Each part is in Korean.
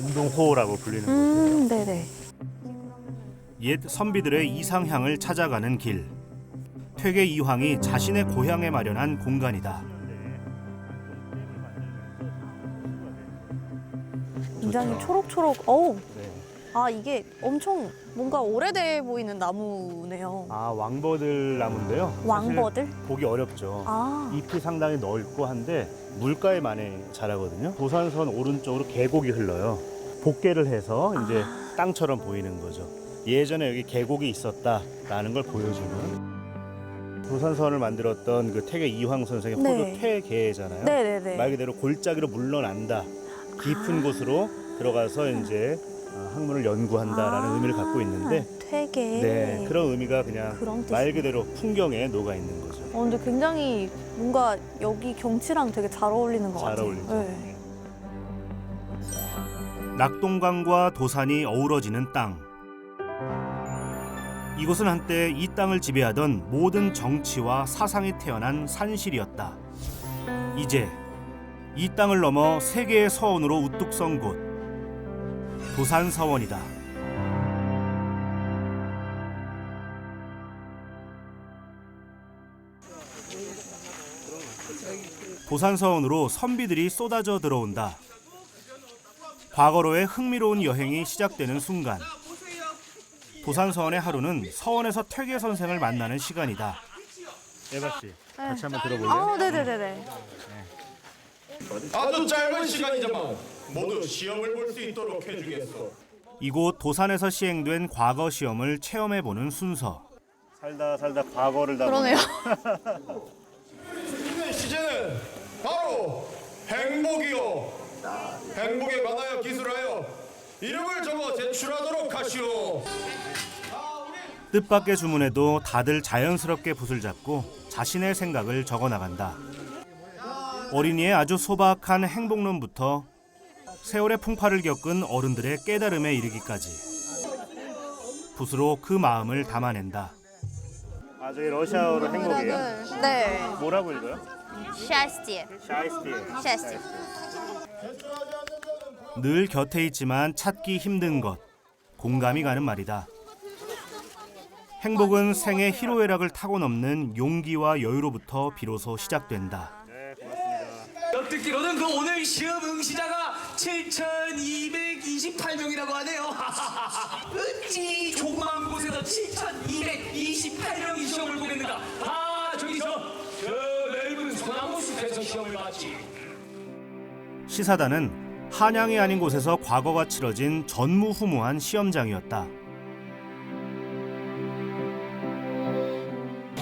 안동호라고 불리는 곳이에요. 네네. 옛 선비들의 이상향을 찾아가는 길. 퇴계 이황이 자신의 고향에 마련한 공간이다. 굉장히 좋죠. 초록초록. 어우, 네. 아 이게 엄청 뭔가 오래돼 보이는 나무네요. 아, 왕버들 나무인데요. 왕버들? 사실 보기 어렵죠. 아, 잎이 상당히 넓고 한데 물가에 많이 자라거든요. 도산선 오른쪽으로 계곡이 흘러요. 복개를 해서 이제 땅처럼 보이는 거죠. 예전에 여기 계곡이 있었다라는 걸 보여주는. 도산선을 만들었던 그 퇴계 이황 선생의 네. 포도 퇴계잖아요. 네네네. 말 그대로 골짜기로 물러난다. 깊은 곳으로 들어가서 이제 학문을 연구한다라는 의미를 갖고 있는데, 퇴계. 네, 그런 의미가 그냥 그런 말 뜻이네. 그대로 풍경에 녹아 있는 거죠. 근데 굉장히 뭔가 여기 경치랑 되게 잘 어울리는 것 잘 같아요. 어울리죠. 네. 낙동강과 도산이 어우러지는 땅. 이곳은 한때 이 땅을 지배하던 모든 정치와 사상이 태어난 산실이었다. 이제 이 땅을 넘어 세계의 서원으로 우뚝 선 곳, 도산서원이다. 도산서원으로 선비들이 쏟아져 들어온다. 과거로의 흥미로운 여행이 시작되는 순간, 도산서원의 하루는 서원에서 퇴계 선생을 만나는 시간이다. 에바 씨, 같이 한번 들어볼래요? 아, 네네네네. 아주 짧은 시간이지만 모두 시험을 볼 수 있도록 해주겠소. 이곳 도산에서 시행된 과거 시험을 체험해보는 순서. 살다 과거를 다 그러네요. 이번 시제는 바로 행복이요. 행복에 관하여 기술하여 이름을 적어 제출하도록 하시오. 뜻밖의 주문에도 다들 자연스럽게 붓을 잡고 자신의 생각을 적어나간다. 어린이의 아주 소박한 행복론부터 세월의 풍파를 겪은 어른들의 깨달음에 이르기까지 붓으로 그 마음을 담아낸다. 아, 저희 러시아어로 행복이에요? 네. 뭐라고 읽어요? счастье. счастье. 늘 곁에 있지만 찾기 힘든 것, 공감이 가는 말이다. 행복은 생의 희로애락을 타고 넘는 용기와 여유로부터 비로소 시작된다. 듣기로는 그 오늘 시험 응시자가 7,228명이라고 하네요. 어찌 조그만 곳에서 7,228명이 시험을 보겠는가? 저기 저 넓은 소나무 숲에서 시험을 봤지. 시사단은 한양이 아닌 곳에서 과거가 치러진 전무후무한 시험장이었다.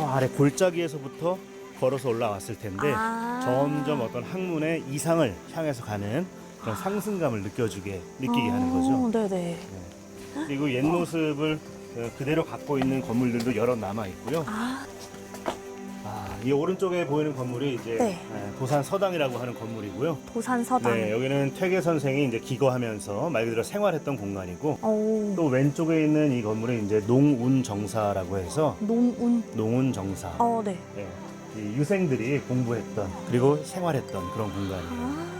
아래 골짜기에서부터 걸어서 올라왔을 텐데 점점 어떤 학문의 이상을 향해서 가는 그런 상승감을 느끼게 하는 거죠. 네네. 그리고 옛 모습을 그대로 갖고 있는 건물들도 여러 남아 있고요. 이 오른쪽에 보이는 건물이 이제 네. 도산 서당이라고 하는 건물이고요. 도산 서당. 네, 여기는 퇴계 선생이 이제 기거하면서 말 그대로 생활했던 공간이고, 오, 또 왼쪽에 있는 이 건물은 이제 농운정사라고 해서 농운. 농운정사. 네. 네, 이 유생들이 공부했던 그리고 생활했던 그런 공간이에요.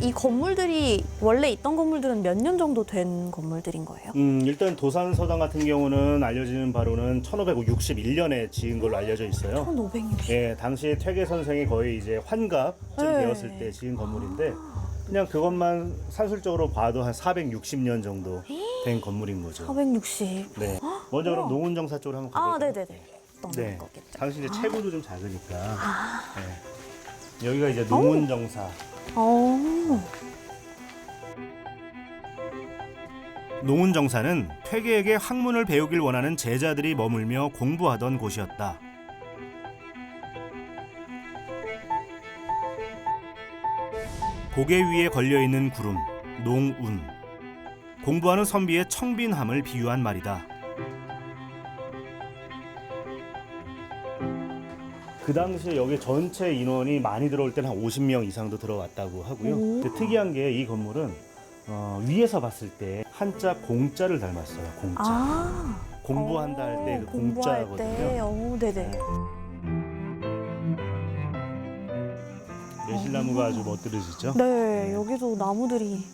이 건물들이 원래 있던 건물들은 몇 년 정도 된 건물들인 거예요? 일단 도산서당 같은 경우는 알려지는 바로는 1561년에 지은 걸로 알려져 있어요. 1560. 예, 당시 퇴계 선생이 거의 이제 환갑쯤 네. 되었을 때 지은 건물인데, 그냥 그것만 산술적으로 봐도 한 460년 정도 된 건물인 거죠. 460. 네. 먼저 그럼 농운정사 쪽으로 한번 가볼까요? 네네네. 어떤 네. 거겠죠? 당시 이제 체구도 좀 작으니까. 네. 여기가 이제 농운정사. 농운정사는 퇴계에게 학문을 배우길 원하는 제자들이 머물며 공부하던 곳이었다. 고개 위에 걸려있는 구름, 농운. 공부하는 선비의 청빈함을 비유한 말이다. 그 당시에 여기 전체 인원이 많이 들어올 때는 한 50명 이상도 들어왔다고 하고요. 근데 특이한 게 이 건물은 위에서 봤을 때 한자 공자를 닮았어요. 공자. 공부한다 할 때 그 공부할 공자거든요. 때. 네네. 매실나무가 아주 멋들어지죠. 네, 여기도 나무들이.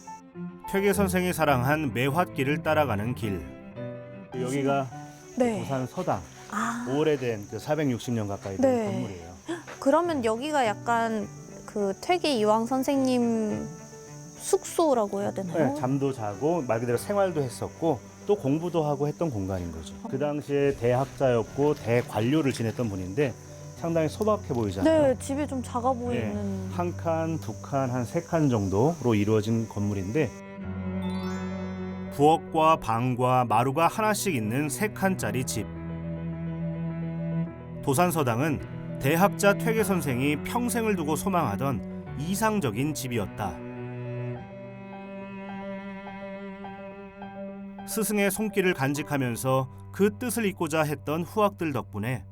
퇴계 선생이 사랑한 매화길을 따라가는 길. 여기가 네. 도산 서당. 아, 오래된 그 460년 가까이 된 네. 건물이에요. 그러면 여기가 약간 그 퇴계 이황 선생님 숙소라고 해야 되나요? 네, 잠도 자고 말 그대로 생활도 했었고 또 공부도 하고 했던 공간인 거죠. 그 당시에 대학자였고 대관료를 지냈던 분인데 상당히 소박해 보이잖아요. 네, 집이 좀 작아 보이는. 한 칸, 두 칸, 한 세 칸 정도로 이루어진 건물인데 부엌과 방과 마루가 하나씩 있는 세 칸짜리 집. 도산서당은 대학자 퇴계 선생이 평생을 두고 소망하던 이상적인 집이었다. 스승의 손길을 간직하면서 그 뜻을 잇고자 했던 후학들 덕분에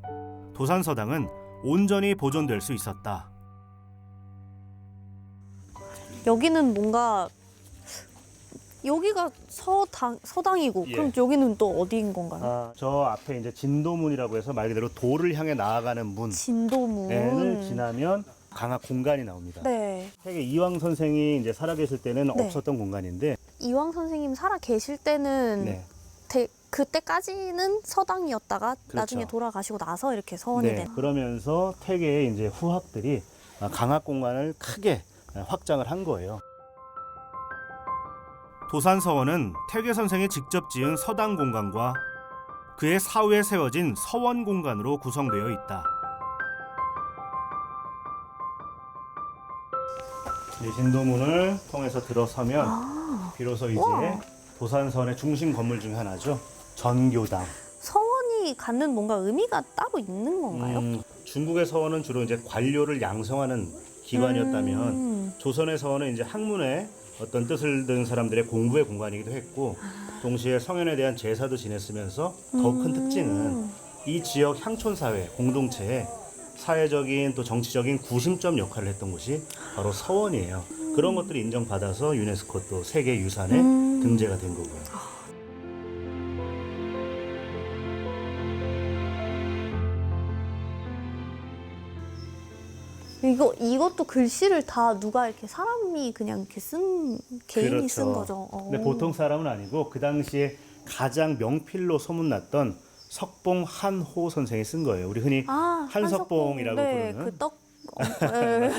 도산서당은 온전히 보존될 수 있었다. 여기는 뭔가 여기가 서당이고 예. 그럼 여기는 또 어디인 건가요? 저 앞에 이제 진도문이라고 해서 말 그대로 도를 향해 나아가는 문을 진도문. 지나면 강학 공간이 나옵니다. 네. 세계 이황 선생이 이제 살아계실 때는 네. 없었던 공간인데 이황 선생님 살아 계실 때는 네. 그때까지는 서당이었다가 그렇죠. 나중에 돌아가시고 나서 이렇게 서원이 네, 된. 그러면서 퇴계의 이제 후학들이 강학 공간을 크게 확장을 한 거예요. 도산서원은 퇴계 선생이 직접 지은 서당 공간과 그의 사후에 세워진 서원 공간으로 구성되어 있다. 이 진도문을 통해서 들어서면 비로소 이제 우와. 도산서원의 중심 건물 중 하나죠. 전교당. 서원이 갖는 뭔가 의미가 따로 있는 건가요? 중국의 서원은 주로 이제 관료를 양성하는 기관이었다면 조선의 서원은 이제 학문의 어떤 뜻을 든 사람들의 공부의 공간이기도 했고 동시에 성현에 대한 제사도 지냈으면서 더 큰 특징은 이 지역 향촌 사회 공동체에 사회적인 또 정치적인 구심점 역할을 했던 곳이 바로 서원이에요. 그런 것들이 인정받아서 유네스코 또 세계 유산에 등재가 된 거고요. 이것도 글씨를 다 누가 이렇게 사람이 그냥 이렇게 쓴 개인이 그렇죠. 쓴 거죠. 근데 보통 사람은 아니고 그 당시에 가장 명필로 소문났던 석봉 한호 선생이 쓴 거예요. 우리 흔히 한석봉이라고 네, 부르는. 그 떡. 네.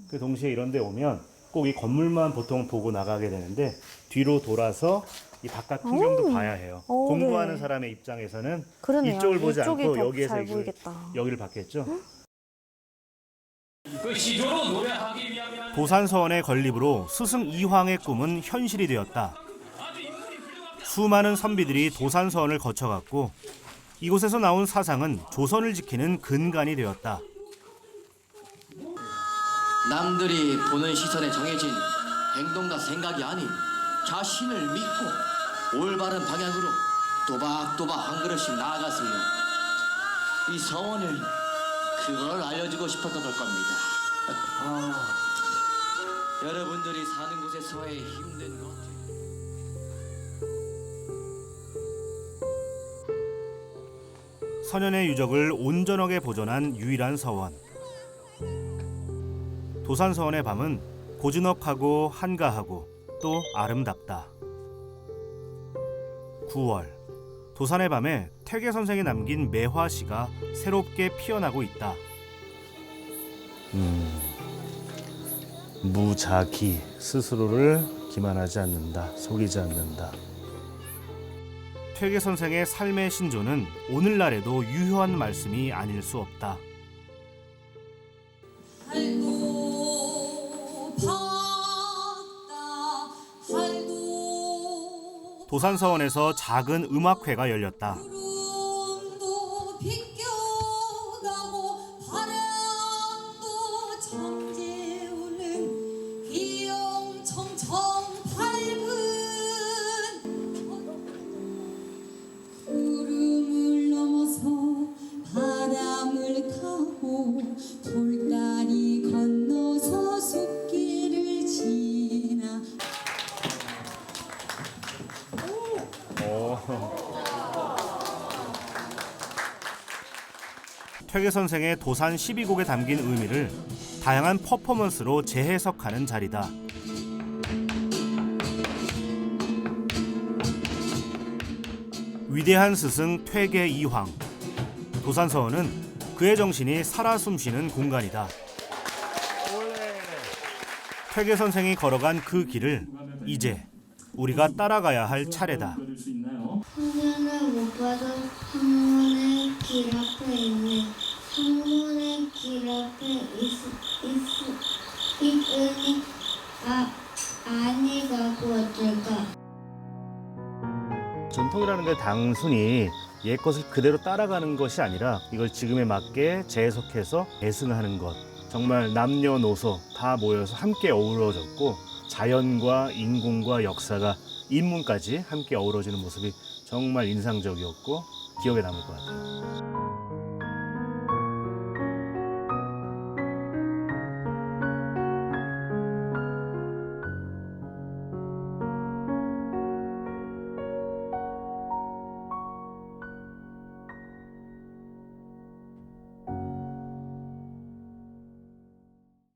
그 동시에 이런 데 오면 꼭 이 건물만 보통 보고 나가게 되는데 뒤로 돌아서 이 바깥 풍경도 봐야 해요. 공부하는 네. 사람의 입장에서는 그러네요. 이쪽을 보지 이쪽이 않고 더 여기에서 잘 보이겠다. 여기를 봤겠죠. 그 시조로 노래하기 위하면 도산서원의 건립으로 스승 이황의 꿈은 현실이 되었다. 수많은 선비들이 도산서원을 거쳐갔고 이곳에서 나온 사상은 조선을 지키는 근간이 되었다. 남들이 보는 시선에 정해진 행동과 생각이 아닌 자신을 믿고 올바른 방향으로 또박또박 한 걸음씩 나아갔으며 이 서원을 그걸 알려주고 싶었던 걸 겁니다. 여러분들이 사는 곳에서의 힘든 것 선현의 유적을 온전하게 보존한 유일한 서원. 도산서원의 밤은 고즈넉하고 한가하고 또 아름답다. 9월, 도산의 밤에 퇴계 선생이 남긴 매화시가 새롭게 피어나고 있다. 무자기, 스스로를 기만하지 않는다, 속이지 않는다. 퇴계 선생의 삶의 신조는 오늘날에도 유효한 말씀이 아닐 수 없다. 도산서원에서 작은 음악회가 열렸다. 돌다리 건너서 숲길을 지나. 퇴계 선생의 도산 12곡에 담긴 의미를 다양한 퍼포먼스로 재해석하는 자리다. 위대한 스승 퇴계 이황. 도산서원은 그의 정신이 살아 숨쉬는 공간이다. 퇴계 선생이 걸어간 그 길을 이제 우리가 따라가야 할 차례다. 학년을 못 봐도 학문의 길 앞에 있네. 학문의 길 앞에 있으니 아니 가고 어떨까. 전통이라는 게 단순히 옛 것을 그대로 따라가는 것이 아니라 이걸 지금에 맞게 재해석해서 계승하는 것. 정말 남녀노소 다 모여서 함께 어우러졌고 자연과 인공과 역사가 인문까지 함께 어우러지는 모습이 정말 인상적이었고 기억에 남을 것 같아요.